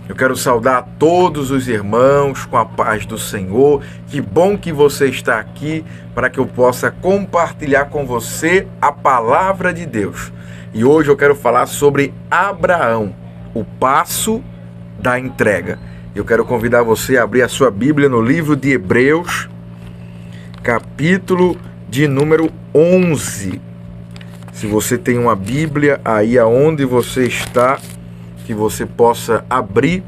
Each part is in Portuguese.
Eu quero saudar a todos os irmãos com a paz do Senhor. Que bom que você está aqui para que eu possa compartilhar com você a palavra de Deus. E hoje eu quero falar sobre Abraão, o passo da entrega. Eu quero convidar você a abrir a sua Bíblia no livro de Hebreus, capítulo de número 11. Se você tem uma Bíblia aí aonde você está, que você possa abrir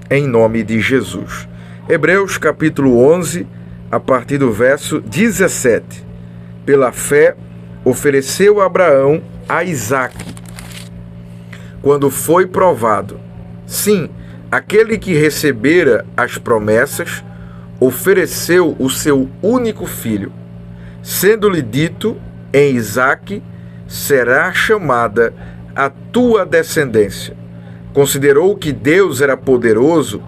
em nome de Jesus. Hebreus capítulo 11, a partir do verso 17. Pela fé, ofereceu Abraão a Isaque, quando foi provado. Sim, aquele que recebera as promessas, ofereceu o seu único filho, sendo-lhe dito: em Isaque será chamada a tua descendência. Considerou que Deus era poderoso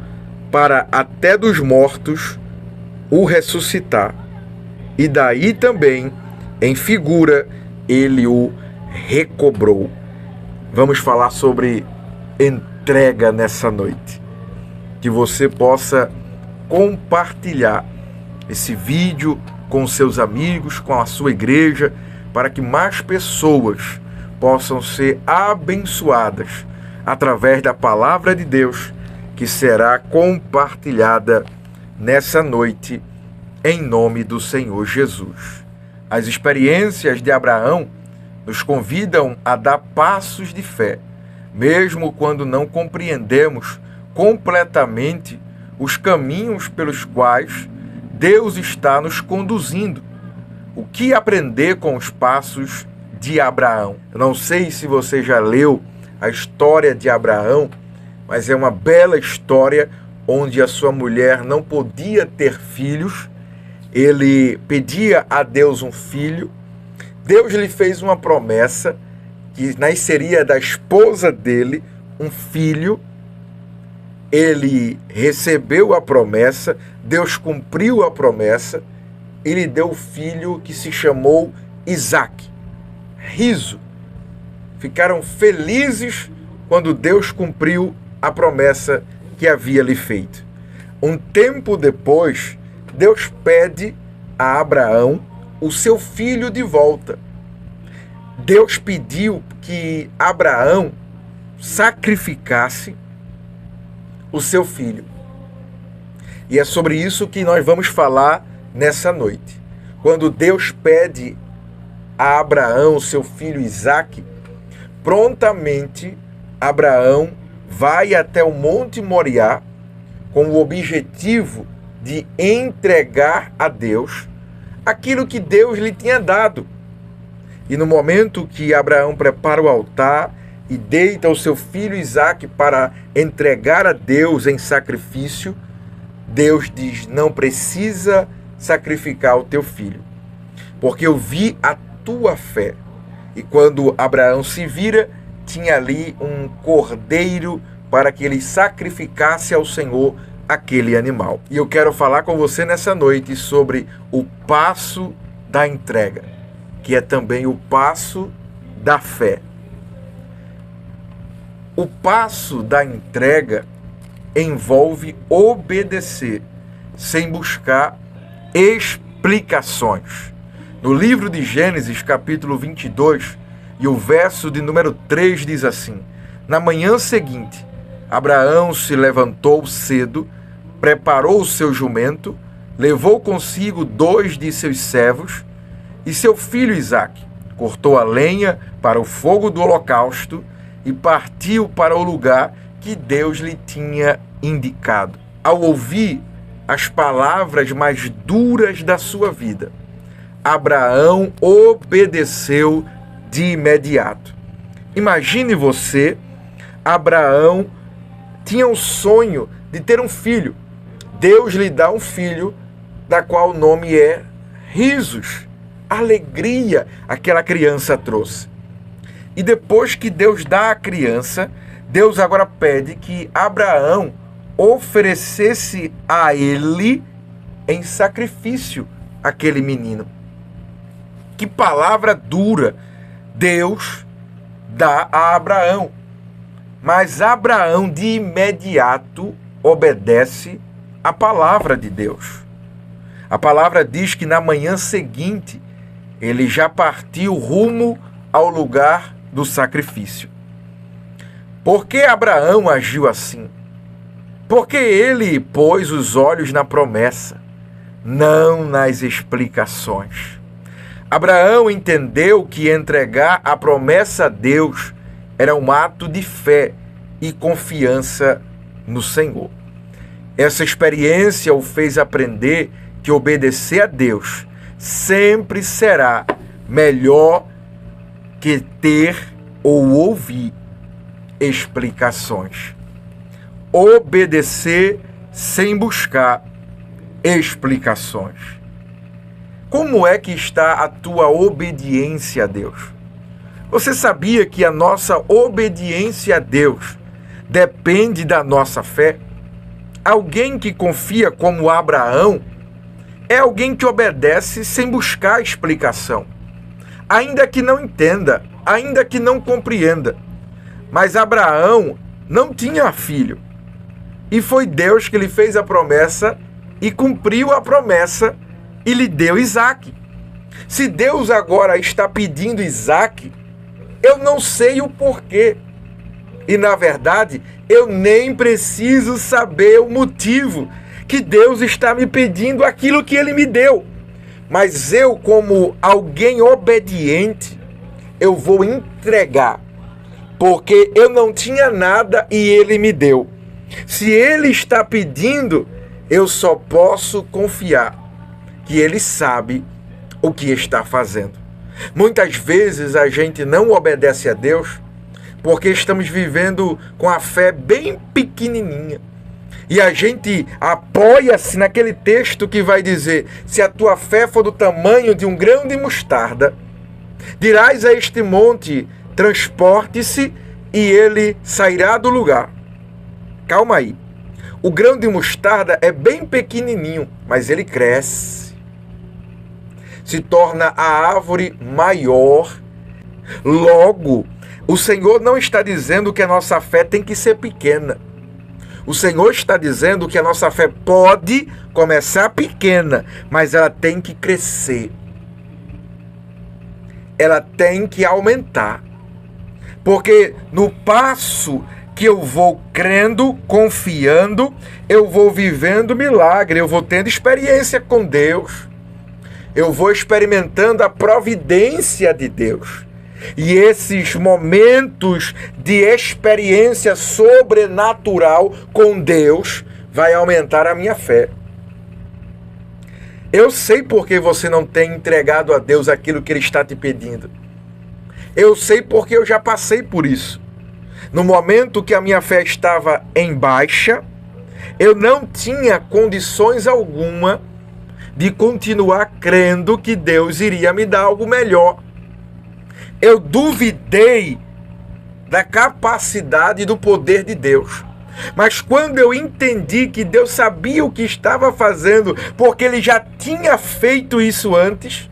para até dos mortos o ressuscitar. E daí também, em figura, ele o recobrou. Vamos falar sobre entrega nessa noite. Que você possa compartilhar esse vídeo com seus amigos, com a sua igreja, para que mais pessoas possam ser abençoadas através da palavra de Deus que será compartilhada nessa noite, em nome do Senhor Jesus. As experiências de Abraão nos convidam a dar passos de fé, mesmo quando não compreendemos completamente os caminhos pelos quais Deus está nos conduzindo. O que aprender com os passos de Abraão? Eu não sei se você já leu a história de Abraão, mas é uma bela história onde a sua mulher não podia ter filhos. Ele pedia a Deus um filho. Deus lhe fez uma promessa que nasceria da esposa dele um filho. Ele recebeu a promessa, Deus cumpriu a promessa e lhe deu o filho que se chamou Isaque. Riso. Ficaram felizes quando Deus cumpriu a promessa que havia lhe feito. Um tempo depois, Deus pede a Abraão o seu filho de volta. Deus pediu que Abraão sacrificasse o seu filho. E é sobre isso que nós vamos falar nessa noite. Quando Deus pede a Abraão o seu filho Isaque, prontamente Abraão vai até o Monte Moriá com o objetivo de entregar a Deus aquilo que Deus lhe tinha dado. E no momento que Abraão prepara o altar e deita o seu filho Isaque para entregar a Deus em sacrifício, Deus diz: não precisa sacrificar o teu filho, porque eu vi a tua fé. E quando Abraão se vira, tinha ali um cordeiro para que ele sacrificasse ao Senhor aquele animal. E eu quero falar com você nessa noite sobre o passo da entrega, que é também o passo da fé. O passo da entrega envolve obedecer, sem buscar explicações. No livro de Gênesis, capítulo 22, e o verso de número 3 diz assim: na manhã seguinte, Abraão se levantou cedo, preparou o seu jumento, levou consigo 2 de seus servos e seu filho Isaque, cortou a lenha para o fogo do holocausto e partiu para o lugar que Deus lhe tinha indicado. Ao ouvir as palavras mais duras da sua vida, Abraão obedeceu de imediato. Imagine você, Abraão tinha um sonho de ter um filho. Deus lhe dá um filho, da qual o nome é risos, alegria aquela criança trouxe. E depois que Deus dá a criança, Deus agora pede que Abraão oferecesse a ele em sacrifício aquele menino. Que palavra dura Deus dá a Abraão. Mas Abraão de imediato obedece a palavra de Deus. A palavra diz que na manhã seguinte ele já partiu rumo ao lugar do sacrifício. Por que Abraão agiu assim? Porque ele pôs os olhos na promessa, não nas explicações. Abraão entendeu que entregar a promessa a Deus era um ato de fé e confiança no Senhor. Essa experiência o fez aprender que obedecer a Deus sempre será melhor que ter ou ouvir explicações. Obedecer sem buscar explicações. Como é que está a tua obediência a Deus? Você sabia que a nossa obediência a Deus depende da nossa fé? Alguém que confia como Abraão é alguém que obedece sem buscar explicação, ainda que não entenda, ainda que não compreenda. Mas Abraão não tinha filho, e foi Deus que lhe fez a promessa e cumpriu a promessa e lhe deu Isaque. Se Deus agora está pedindo Isaque, eu não sei o porquê. E na verdade, eu nem preciso saber o motivo que Deus está me pedindo aquilo que Ele me deu. Mas eu, como alguém obediente, eu vou entregar, porque eu não tinha nada e Ele me deu. Se Ele está pedindo, eu só posso confiar que Ele sabe o que está fazendo. Muitas vezes a gente não obedece a Deus porque estamos vivendo com a fé bem pequenininha. E a gente apoia-se naquele texto que vai dizer: se a tua fé for do tamanho de um grão de mostarda, dirás a este monte, transporte-se, e ele sairá do lugar. Calma aí. O grão de mostarda é bem pequenininho, mas ele cresce. Se torna a árvore maior. Logo, o Senhor não está dizendo que a nossa fé tem que ser pequena. O Senhor está dizendo que a nossa fé pode começar pequena, mas ela tem que crescer. Ela tem que aumentar. Porque no passo que eu vou crendo, confiando, eu vou vivendo milagre, eu vou tendo experiência com Deus. Eu vou experimentando a providência de Deus. E esses momentos de experiência sobrenatural com Deus vai aumentar a minha fé. Eu sei porque você não tem entregado a Deus aquilo que Ele está te pedindo. Eu sei porque eu já passei por isso. No momento que a minha fé estava em baixa, eu não tinha condições alguma de continuar crendo que Deus iria me dar algo melhor. Eu duvidei da capacidade e do poder de Deus. Mas quando eu entendi que Deus sabia o que estava fazendo, porque Ele já tinha feito isso antes,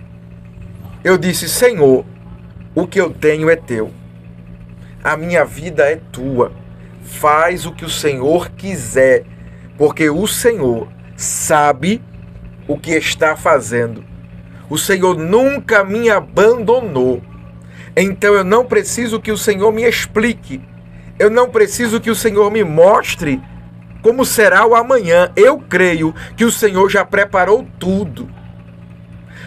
eu disse: Senhor, o que eu tenho é teu. A minha vida é tua. Faz o que o Senhor quiser, porque o Senhor sabe o que está fazendo. O Senhor nunca me abandonou. Então eu não preciso que o Senhor me explique. Eu não preciso que o Senhor me mostre como será o amanhã. Eu creio que o Senhor já preparou tudo.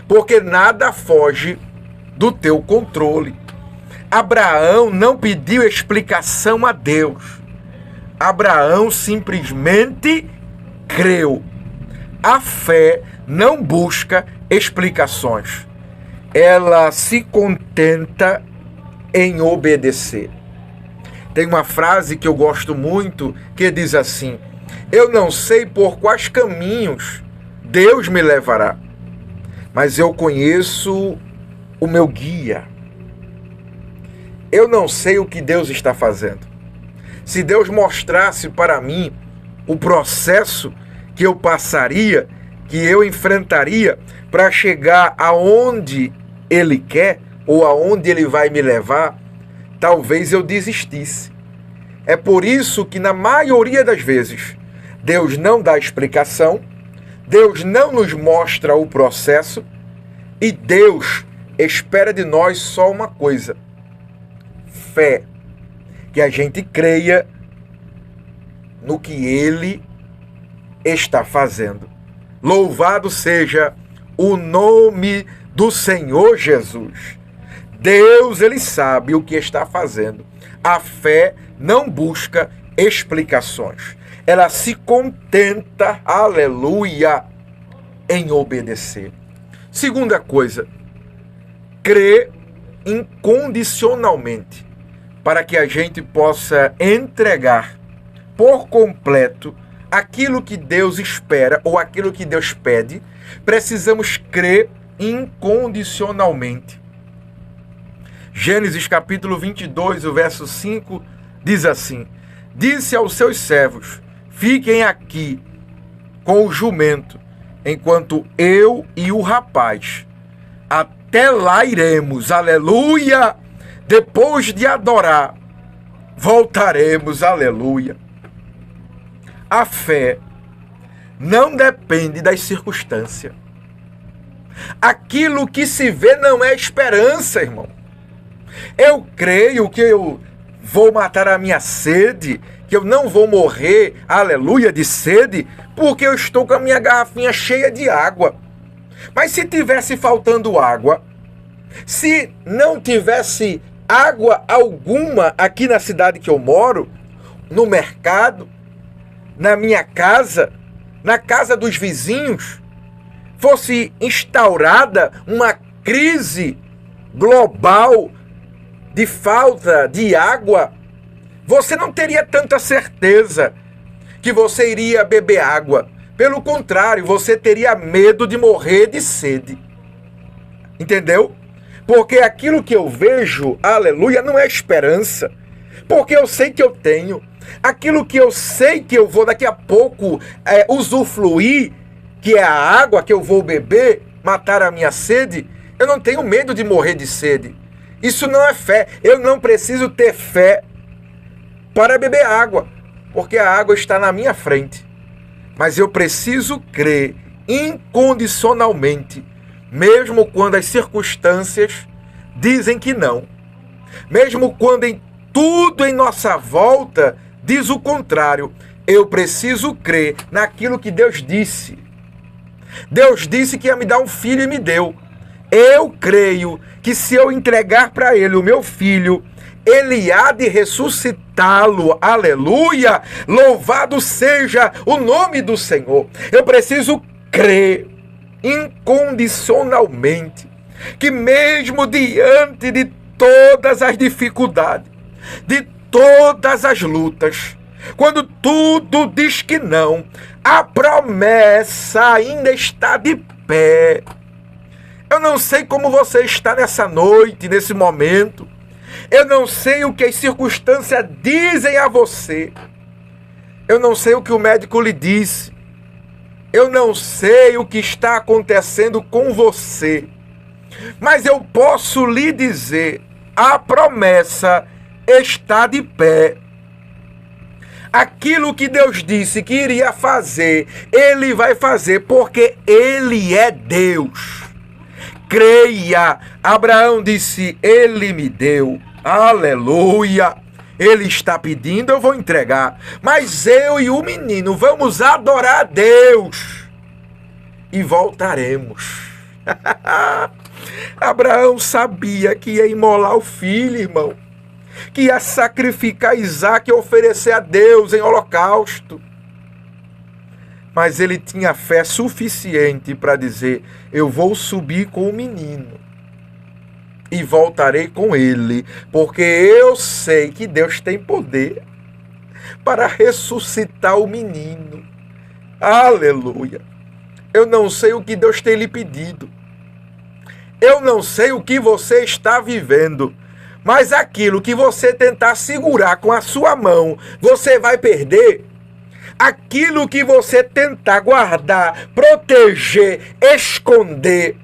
Porque nada foge do teu controle. Abraão não pediu explicação a Deus. Abraão simplesmente creu. A fé não busca explicações. Ela se contenta em obedecer. Tem uma frase que eu gosto muito que diz assim: eu não sei por quais caminhos Deus me levará, mas eu conheço o meu guia. Eu não sei o que Deus está fazendo. Se Deus mostrasse para mim o processo que eu passaria, que eu enfrentaria para chegar aonde Ele quer ou aonde Ele vai me levar, talvez eu desistisse. É por isso que, na maioria das vezes, Deus não dá explicação, Deus não nos mostra o processo e Deus espera de nós só uma coisa: fé. Que a gente creia no que Ele está fazendo. Louvado seja o nome do Senhor Jesus. Deus, Ele sabe o que está fazendo. A fé não busca explicações. Ela se contenta, aleluia, em obedecer. Segunda coisa, crê incondicionalmente, para que a gente possa entregar por completo aquilo que Deus espera ou aquilo que Deus pede. Precisamos crer incondicionalmente. Gênesis capítulo 22, o verso 5, diz assim: disse aos seus servos: fiquem aqui com o jumento, enquanto eu e o rapaz até lá iremos, aleluia. Depois de adorar, voltaremos, aleluia. A fé não depende das circunstâncias. Aquilo que se vê não é esperança, irmão. Eu creio que eu vou matar a minha sede, que eu não vou morrer, aleluia, de sede, porque eu estou com a minha garrafinha cheia de água. Mas se tivesse faltando água, se não tivesse água alguma aqui na cidade que eu moro, no mercado, na minha casa, na casa dos vizinhos, fosse instaurada uma crise global de falta de água, você não teria tanta certeza que você iria beber água. Pelo contrário, você teria medo de morrer de sede. Entendeu? Porque aquilo que eu vejo, aleluia, não é esperança. Porque eu sei que eu tenho. Aquilo que eu sei que eu vou daqui a pouco usufruir, que é a água que eu vou beber, matar a minha sede, eu não tenho medo de morrer de sede. Isso não é fé. Eu não preciso ter fé para beber água, porque a água está na minha frente. Mas eu preciso crer incondicionalmente, mesmo quando as circunstâncias dizem que não. Mesmo quando em tudo em nossa volta diz o contrário, eu preciso crer naquilo que Deus disse. Deus disse que ia me dar um filho e me deu. Eu creio que se eu entregar para Ele o meu filho, Ele há de ressuscitá-lo, aleluia, louvado seja o nome do Senhor. Eu preciso crer incondicionalmente que mesmo diante de todas as dificuldades, de todas as lutas, quando tudo diz que não, a promessa ainda está de pé. Eu não sei como você está nessa noite, nesse momento. Eu não sei o que as circunstâncias dizem a você. Eu não sei o que o médico lhe disse. Eu não sei o que está acontecendo com você. Mas eu posso lhe dizer, a promessa está de pé. Aquilo que Deus disse que iria fazer, Ele vai fazer, porque Ele é Deus. Creia. Abraão disse, Ele me deu. Aleluia. Ele está pedindo, eu vou entregar. Mas eu e o menino vamos adorar a Deus. E voltaremos. Abraão sabia que ia imolar o filho, irmão. Que ia sacrificar Isaac e oferecer a Deus em holocausto. Mas ele tinha fé suficiente para dizer, eu vou subir com o menino e voltarei com ele, porque eu sei que Deus tem poder para ressuscitar o menino. Aleluia. Eu não sei o que Deus tem lhe pedido. Eu não sei o que você está vivendo. Mas aquilo que você tentar segurar com a sua mão, você vai perder. Aquilo que você tentar guardar, proteger, esconder,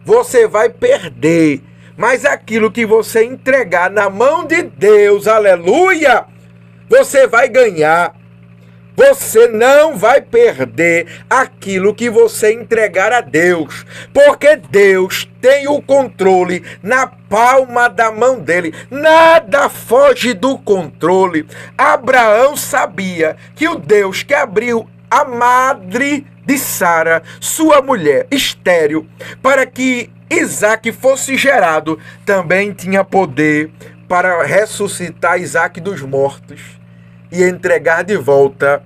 você vai perder. Mas aquilo que você entregar na mão de Deus, aleluia, você vai ganhar. Você não vai perder aquilo que você entregar a Deus, porque Deus tem o controle na palma da mão dele. Nada foge do controle. Abraão sabia que o Deus que abriu a madre de Sara, sua mulher, estéril, para que Isaque fosse gerado, também tinha poder para ressuscitar Isaque dos mortos e entregar de volta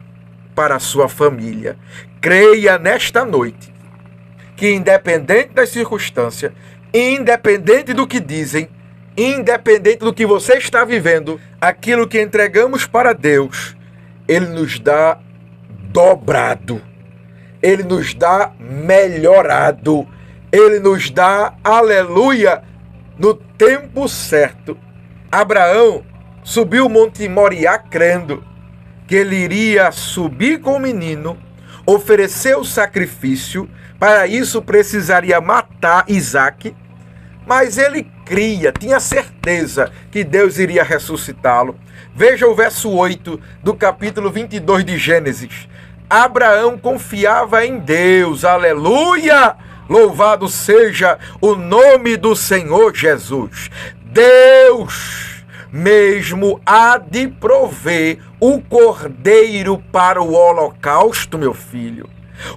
para a sua família. Creia nesta noite que, independente das circunstâncias, independente do que dizem, independente do que você está vivendo, aquilo que entregamos para Deus, Ele nos dá dobrado, Ele nos dá melhorado, Ele nos dá, aleluia, no tempo certo. Abraão subiu o Monte Moriá crendo que ele iria subir com o menino, oferecer o sacrifício. Para isso precisaria matar Isaque, mas ele cria, tinha certeza que Deus iria ressuscitá-lo. Veja o verso 8 do capítulo 22 de Gênesis. Abraão confiava em Deus, aleluia! Louvado seja o nome do Senhor Jesus. Deus mesmo há de prover o cordeiro para o holocausto, meu filho.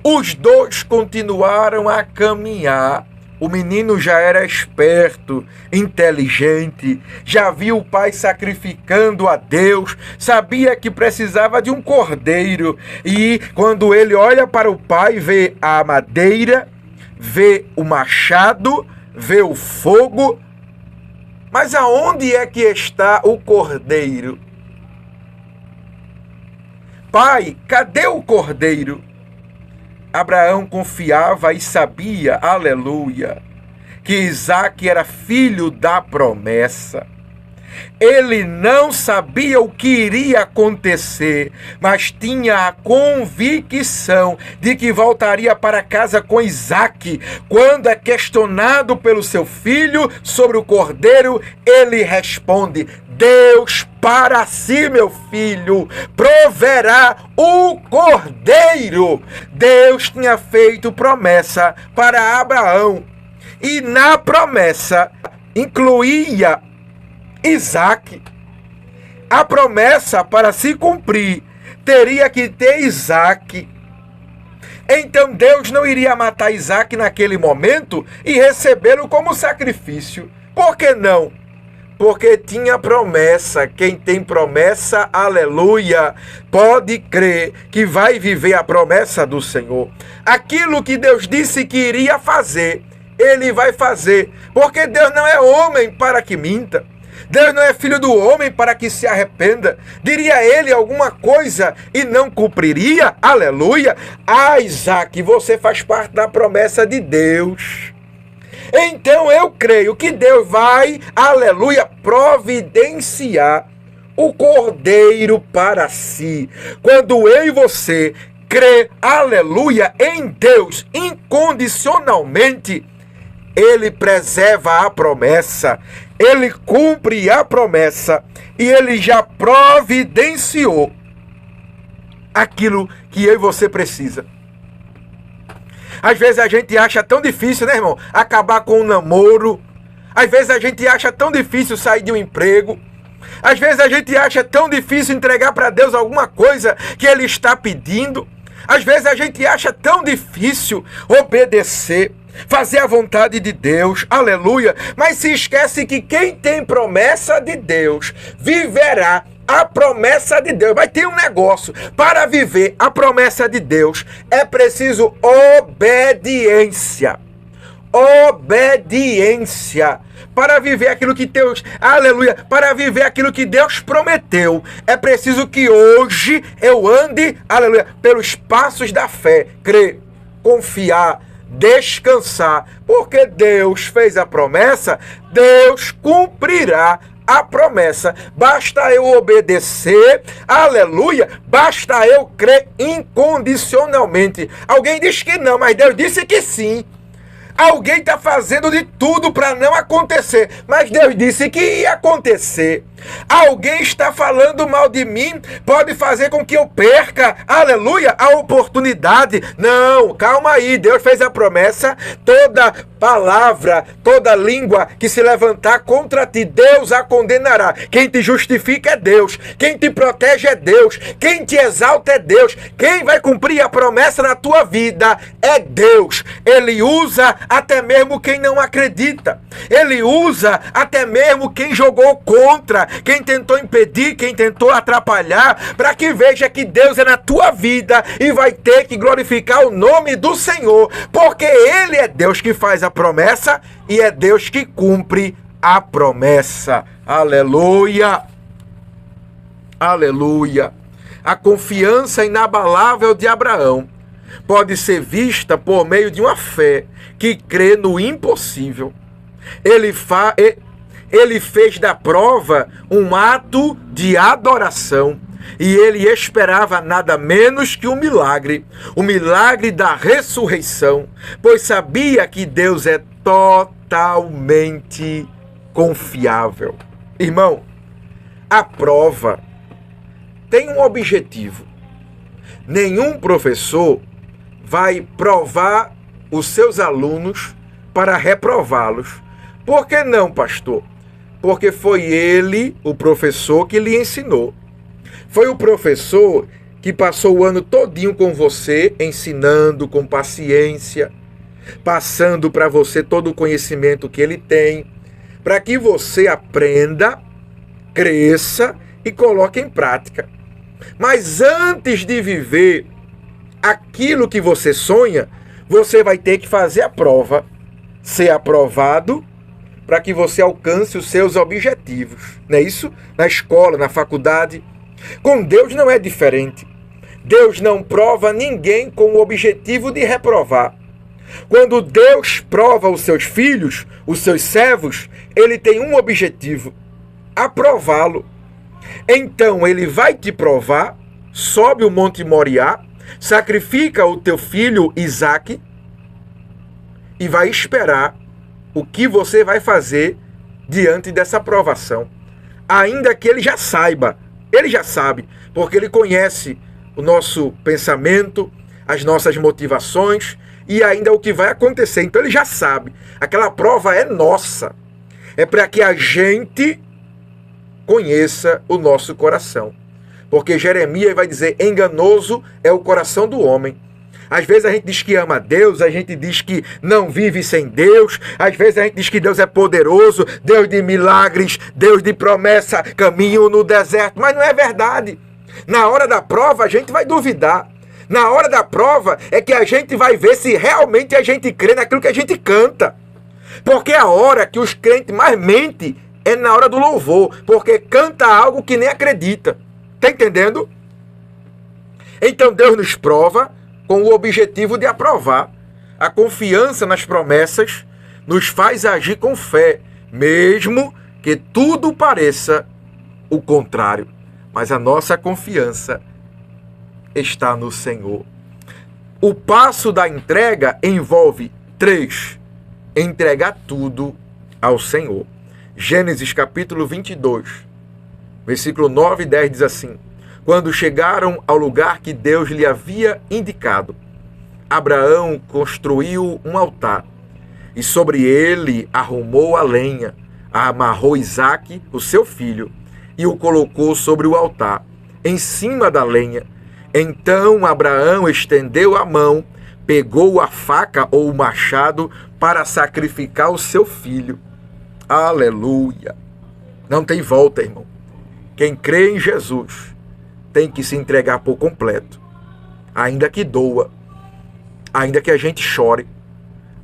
Os dois continuaram a caminhar. O menino já era esperto, inteligente, já viu o pai sacrificando a Deus, sabia que precisava de um cordeiro. E quando ele olha para o pai, vê a madeira, vê o machado, vê o fogo. Mas aonde é que está o cordeiro? Pai, cadê o cordeiro? Abraão confiava e sabia, aleluia, que Isaque era filho da promessa. Ele não sabia o que iria acontecer, mas tinha a convicção de que voltaria para casa com Isaque. Quando é questionado pelo seu filho sobre o cordeiro, ele responde: Deus para si, meu filho, proverá o cordeiro. Deus tinha feito promessa para Abraão, e na promessa incluía Isaque. A promessa, para se cumprir, teria que ter Isaque. Então Deus não iria matar Isaque naquele momento e recebê-lo como sacrifício. Por que não? Porque tinha promessa. Quem tem promessa, aleluia, pode crer que vai viver a promessa do Senhor. Aquilo que Deus disse que iria fazer, Ele vai fazer. Porque Deus não é homem para que minta. Deus não é filho do homem para que se arrependa. Diria ele alguma coisa e não cumpriria? Aleluia! Ah, Isaque, você faz parte da promessa de Deus. Então eu creio que Deus vai, aleluia, providenciar o cordeiro para si. Quando eu e você crê, aleluia, em Deus incondicionalmente, Ele preserva a promessa, Ele cumpre a promessa e Ele já providenciou aquilo que eu e você precisa. Às vezes a gente acha tão difícil, né, irmão, acabar com um namoro. Às vezes a gente acha tão difícil sair de um emprego. Às vezes a gente acha tão difícil entregar para Deus alguma coisa que Ele está pedindo. Às vezes a gente acha tão difícil obedecer, fazer a vontade de Deus, aleluia, mas se esquece que quem tem promessa de Deus viverá a promessa de Deus. Vai ter um negócio: para viver a promessa de Deus é preciso obediência. Obediência. Para viver aquilo que Deus, aleluia, para viver aquilo que Deus prometeu, é preciso que hoje eu ande, aleluia, pelos passos da fé, crer, confiar, descansar, porque Deus fez a promessa, Deus cumprirá a promessa. Basta eu obedecer, aleluia, basta eu crer incondicionalmente. Alguém diz que não, mas Deus disse que sim. Alguém está fazendo de tudo para não acontecer, mas Deus disse que ia acontecer. Alguém está falando mal de mim, pode fazer com que eu perca, aleluia, a oportunidade. Não, calma aí, Deus fez a promessa, toda palavra, toda língua que se levantar contra ti, Deus a condenará. Quem te justifica é Deus, quem te protege é Deus, quem te exalta é Deus, quem vai cumprir a promessa na tua vida é Deus. Ele usa até mesmo quem não acredita, ele usa até mesmo quem jogou contra, quem tentou impedir, quem tentou atrapalhar, para que veja que Deus é na tua vida e vai ter que glorificar o nome do Senhor, porque Ele é Deus que faz a promessa e é Deus que cumpre a promessa. Aleluia! Aleluia! A confiança inabalável de Abraão pode ser vista por meio de uma fé que crê no impossível. Ele fez da prova um ato de adoração e ele esperava nada menos que um milagre, o milagre da ressurreição, pois sabia que Deus é totalmente confiável. Irmão, a prova tem um objetivo. Nenhum professor vai provar os seus alunos para reprová-los. Por que não, pastor? Porque foi ele, o professor, que lhe ensinou. Foi o professor que passou o ano todinho com você, ensinando com paciência, passando para você todo o conhecimento que ele tem, para que você aprenda, cresça e coloque em prática. Mas antes de viver aquilo que você sonha, você vai ter que fazer a prova, ser aprovado, para que você alcance os seus objetivos. Não é isso? Na escola, na faculdade. Com Deus não é diferente. Deus não prova ninguém com o objetivo de reprovar. Quando Deus prova os seus filhos, os seus servos, ele tem um objetivo: aprová-lo. Então ele vai te provar, sobe o Monte Moriá, sacrifica o teu filho Isaque e vai esperar o que você vai fazer diante dessa provação. Ainda que ele já saiba, ele já sabe, porque ele conhece o nosso pensamento, as nossas motivações e ainda o que vai acontecer. Então ele já sabe. Aquela prova é nossa. É para que a gente conheça o nosso coração. Porque Jeremias vai dizer: enganoso é o coração do homem. Às vezes a gente diz que ama a Deus, a gente diz que não vive sem Deus, às vezes a gente diz que Deus é poderoso, Deus de milagres, Deus de promessa, caminho no deserto, mas não é verdade. Na hora da prova a gente vai duvidar. Na hora da prova é que a gente vai ver se realmente a gente crê naquilo que a gente canta. Porque a hora que os crentes mais mentem é na hora do louvor, porque canta algo que nem acredita. Tá entendendo? Então Deus nos prova com o objetivo de aprovar. A confiança nas promessas nos faz agir com fé, mesmo que tudo pareça o contrário. Mas a nossa confiança está no Senhor. O passo da entrega envolve 3. Entregar tudo ao Senhor. Gênesis capítulo 22, versículo 9 e 10 diz assim: quando chegaram ao lugar que Deus lhe havia indicado, Abraão construiu um altar e sobre ele arrumou a lenha, amarrou Isaque, o seu filho, e o colocou sobre o altar, em cima da lenha. Então Abraão estendeu a mão, pegou a faca ou o machado para sacrificar o seu filho. Aleluia! Não tem volta, irmão. Quem crê em Jesus tem que se entregar por completo, ainda que doa, ainda que a gente chore,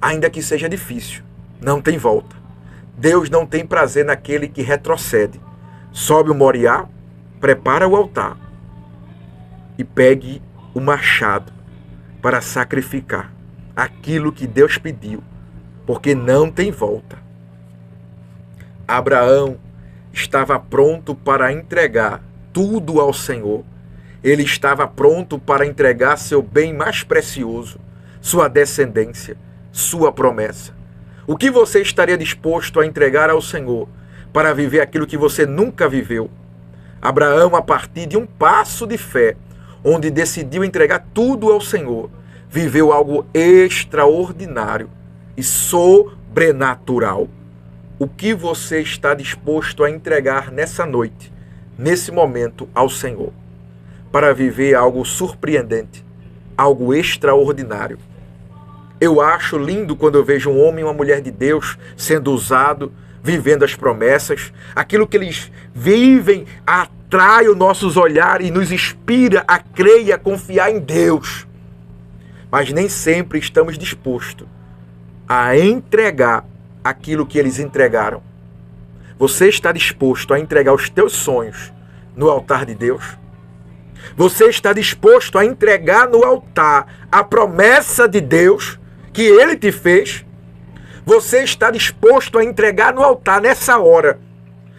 ainda que seja difícil, não tem volta. Deus não tem prazer naquele que retrocede. Sobe o Moriá, prepara o altar e pegue o machado para sacrificar aquilo que Deus pediu, porque não tem volta. Abraão estava pronto para entregar tudo ao Senhor. Ele estava pronto para entregar seu bem mais precioso, sua descendência, sua promessa. O que você estaria disposto a entregar ao Senhor para viver aquilo que você nunca viveu. Abraão, a partir de um passo de fé, onde decidiu entregar tudo ao Senhor, viveu algo extraordinário e sobrenatural. O que você está disposto a entregar nessa noite, nesse momento, ao Senhor, para viver algo surpreendente, algo extraordinário? Eu acho lindo quando eu vejo um homem e uma mulher de Deus sendo usado, vivendo as promessas. Aquilo que eles vivem atrai os nossos olhares e nos inspira a crer e a confiar em Deus. Mas nem sempre estamos dispostos a entregar aquilo que eles entregaram. Você está disposto a entregar os teus sonhos no altar de Deus? Você está disposto a entregar no altar a promessa de Deus que Ele te fez? Você está disposto a entregar no altar nessa hora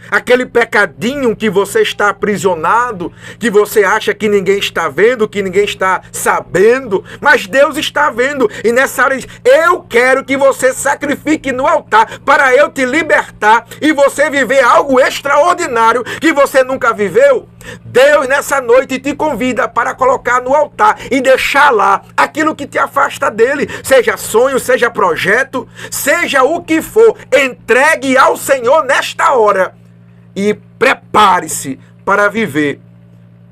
aquele pecadinho que você está aprisionado, que você acha que ninguém está vendo, que ninguém está sabendo, mas Deus está vendo, e nessa hora diz: eu quero que você sacrifique no altar para eu te libertar e você viver algo extraordinário que você nunca viveu. Deus nessa noite te convida para colocar no altar e deixar lá aquilo que te afasta dele, seja sonho, seja projeto, seja o que for, entregue ao Senhor nesta hora. E prepare-se para viver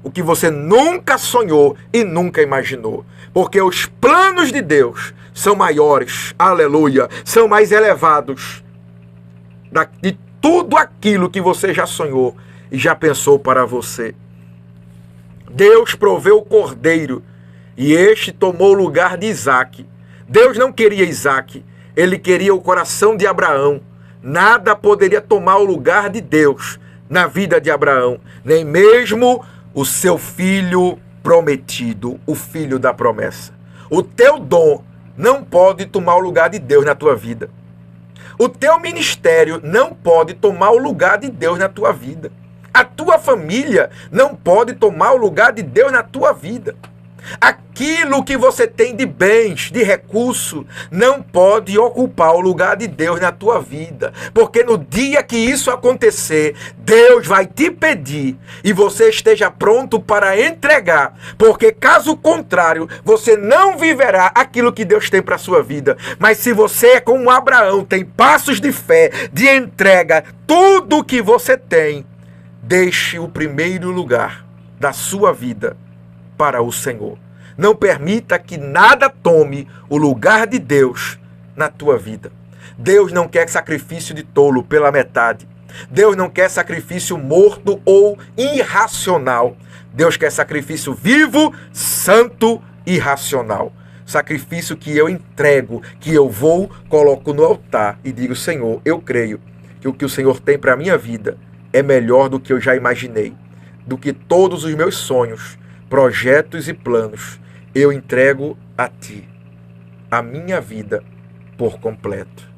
o que você nunca sonhou e nunca imaginou. Porque os planos de Deus são maiores, aleluia, são mais elevados de tudo aquilo que você já sonhou e já pensou para você. Deus proveu o cordeiro e este tomou o lugar de Isaque. Deus não queria Isaque, ele queria o coração de Abraão. Nada poderia tomar o lugar de Deus na vida de Abraão, nem mesmo o seu filho prometido, o filho da promessa. O teu dom não pode tomar o lugar de Deus na tua vida. O teu ministério não pode tomar o lugar de Deus na tua vida. A tua família não pode tomar o lugar de Deus na tua vida. Aquilo que você tem de bens, de recurso, não pode ocupar o lugar de Deus na tua vida. Porque no dia que isso acontecer, Deus vai te pedir e você esteja pronto para entregar. Porque caso contrário, você não viverá aquilo que Deus tem para a sua vida. Mas se você é como Abraão, tem passos de fé, de entrega, tudo que você tem, deixe o primeiro lugar da sua vida para o Senhor. Não permita que nada tome o lugar de Deus na tua vida. Deus não quer sacrifício de tolo pela metade. Deus não quer sacrifício morto ou irracional. Deus quer sacrifício vivo, santo e racional. Sacrifício que eu entrego, que eu vou, coloco no altar e digo: Senhor, eu creio que o Senhor tem para a minha vida é melhor do que eu já imaginei, do que todos os meus sonhos, projetos e planos. Eu entrego a Ti a minha vida por completo.